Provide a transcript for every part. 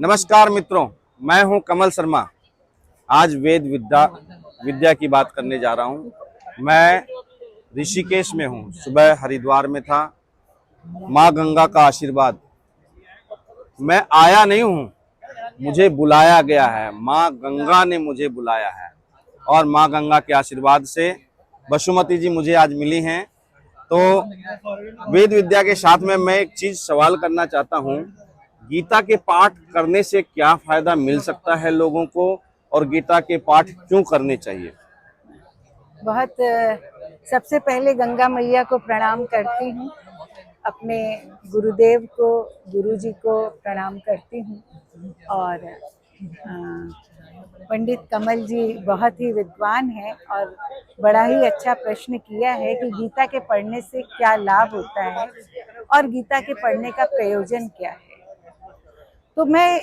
नमस्कार मित्रों, मैं हूं कमल शर्मा। आज वेद विद्या की बात करने जा रहा हूं। मैं ऋषिकेश में हूं, सुबह हरिद्वार में था। माँ गंगा का आशीर्वाद, मैं आया नहीं हूं, मुझे बुलाया गया है। माँ गंगा ने मुझे बुलाया है और माँ गंगा के आशीर्वाद से बसुमती जी मुझे आज मिली हैं। तो वेद विद्या के साथ में मैं एक चीज सवाल करना चाहता हूं, गीता के पाठ करने से क्या फायदा मिल सकता है लोगों को, और गीता के पाठ क्यों करने चाहिए? बहुत सबसे पहले गंगा मैया को प्रणाम करती हूँ, अपने गुरुदेव को, गुरुजी को प्रणाम करती हूँ। और पंडित कमल जी बहुत ही विद्वान हैं और बड़ा ही अच्छा प्रश्न किया है कि गीता के पढ़ने से क्या लाभ होता है और गीता के पढ़ने का प्रयोजन क्या है। तो मैं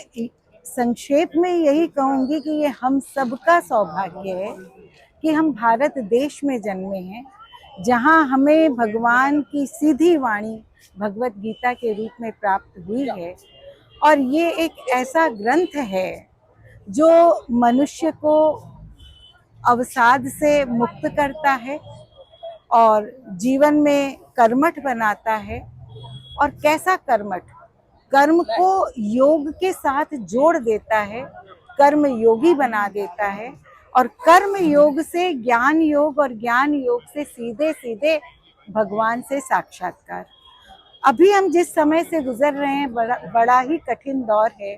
संक्षेप में यही कहूँगी कि ये हम सबका सौभाग्य है कि हम भारत देश में जन्मे हैं, जहाँ हमें भगवान की सीधी वाणी भगवत गीता के रूप में प्राप्त हुई है। और ये एक ऐसा ग्रंथ है जो मनुष्य को अवसाद से मुक्त करता है और जीवन में कर्मठ बनाता है। और कैसा कर्मठ? कर्म को योग के साथ जोड़ देता है, कर्म योगी बना देता है। और कर्म योग से ज्ञान योग और ज्ञान योग से सीधे सीधे भगवान से साक्षात्कार। अभी हम जिस समय से गुजर रहे हैं बड़ा ही कठिन दौर है।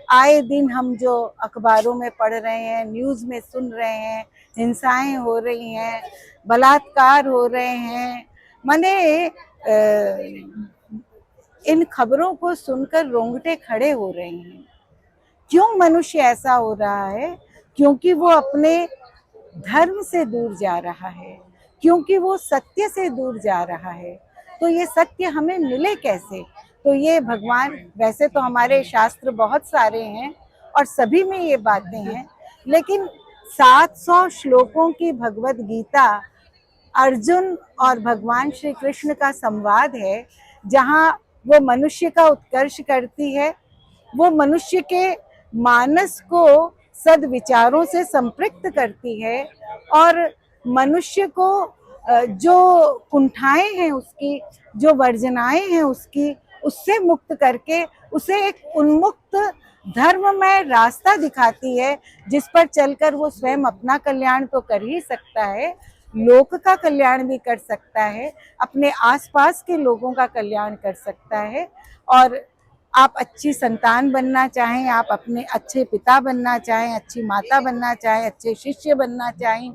आए दिन हम जो अखबारों में पढ़ रहे हैं, न्यूज़ में सुन रहे हैं, हिंसाएं हो रही हैं, बलात्कार हो रहे हैं, माने इन खबरों को सुनकर रोंगटे खड़े हो रहे हैं। क्यों मनुष्य ऐसा हो रहा है? क्योंकि वो अपने धर्म से दूर जा रहा है, क्योंकि वो सत्य से दूर जा रहा है। तो ये सत्य हमें मिले कैसे? तो ये भगवान, वैसे तो हमारे शास्त्र बहुत सारे हैं और सभी में ये बातें हैं, लेकिन 700 श्लोकों की भगवत गीता अर्जुन और भगवान श्री कृष्ण का संवाद है, जहाँ वो मनुष्य का उत्कर्ष करती है, वो मनुष्य के मानस को सद्विचारों से संपृक्त करती है और मनुष्य को जो कुंठाएं हैं उसकी, जो वर्जनाएं हैं उसकी, उससे मुक्त करके उसे एक उन्मुक्त धर्ममय रास्ता दिखाती है, जिस पर चलकर वो स्वयं अपना कल्याण तो कर ही सकता है, लोक का कल्याण भी कर सकता है, अपने आसपास के लोगों का कल्याण कर सकता है। और आप अच्छी संतान बनना चाहें, आप अपने अच्छे पिता बनना चाहें, अच्छी माता बनना चाहें, अच्छे शिष्य बनना चाहें,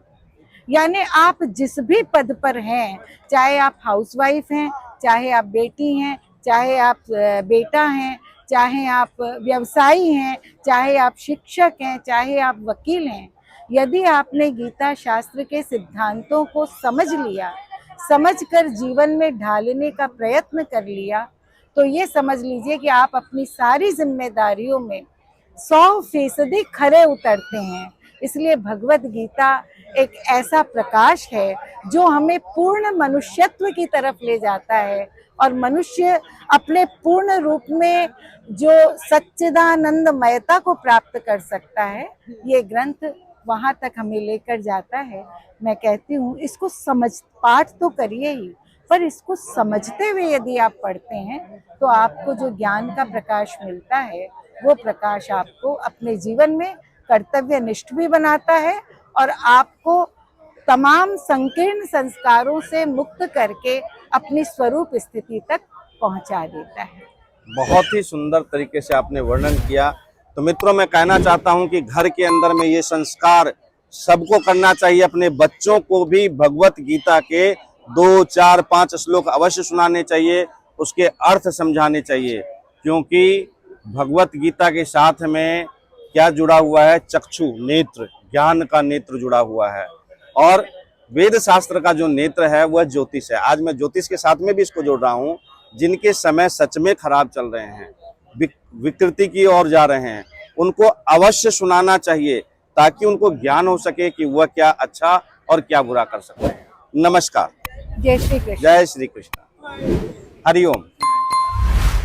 यानी आप जिस भी पद पर हैं, चाहे आप हाउसवाइफ हैं, चाहे आप बेटी हैं, चाहे आप बेटा हैं, चाहे आप व्यवसायी हैं, चाहे आप शिक्षक हैं, चाहे आप वकील हैं, यदि आपने गीता शास्त्र के सिद्धांतों को समझ लिया, समझकर जीवन में ढालने का प्रयत्न कर लिया, तो ये समझ लीजिए कि आप अपनी सारी जिम्मेदारियों में 100% खरे उतरते हैं। इसलिए भगवत गीता एक ऐसा प्रकाश है जो हमें पूर्ण मनुष्यत्व की तरफ ले जाता है और मनुष्य अपने पूर्ण रूप में जो सच्चिदानंदमयता को प्राप्त कर सकता है, ये ग्रंथ वहाँ तक हमें लेकर जाता है। मैं कहती हूँ इसको पाठ तो करिए ही, पर इसको समझते हुए यदि आप पढ़ते हैं तो आपको जो ज्ञान का प्रकाश मिलता है, वो प्रकाश आपको अपने जीवन में कर्तव्यनिष्ठ भी बनाता है और आपको तमाम संकीर्ण संस्कारों से मुक्त करके अपनी स्वरूप स्थिति तक पहुंचा देता है। बहुत ही सुंदर तरीके से आपने वर्णन किया। तो मित्रों, मैं कहना चाहता हूं कि घर के अंदर में ये संस्कार सबको करना चाहिए। अपने बच्चों को भी भगवत गीता के 2, 4, 5 श्लोक अवश्य सुनाने चाहिए, उसके अर्थ समझाने चाहिए, क्योंकि भगवत गीता के साथ में क्या जुड़ा हुआ है? चक्षु नेत्र, ज्ञान का नेत्र जुड़ा हुआ है। और वेद शास्त्र का जो नेत्र है वह ज्योतिष है। आज मैं ज्योतिष के साथ में भी इसको जोड़ रहा हूँ। जिनके समय सच में खराब चल रहे हैं, विकृति की ओर जा रहे हैं, उनको अवश्य सुनाना चाहिए, ताकि उनको ज्ञान हो सके कि वह क्या अच्छा और क्या बुरा कर सकते हैं। नमस्कार। जय श्री कृष्ण। जय श्री कृष्ण। हरिओम।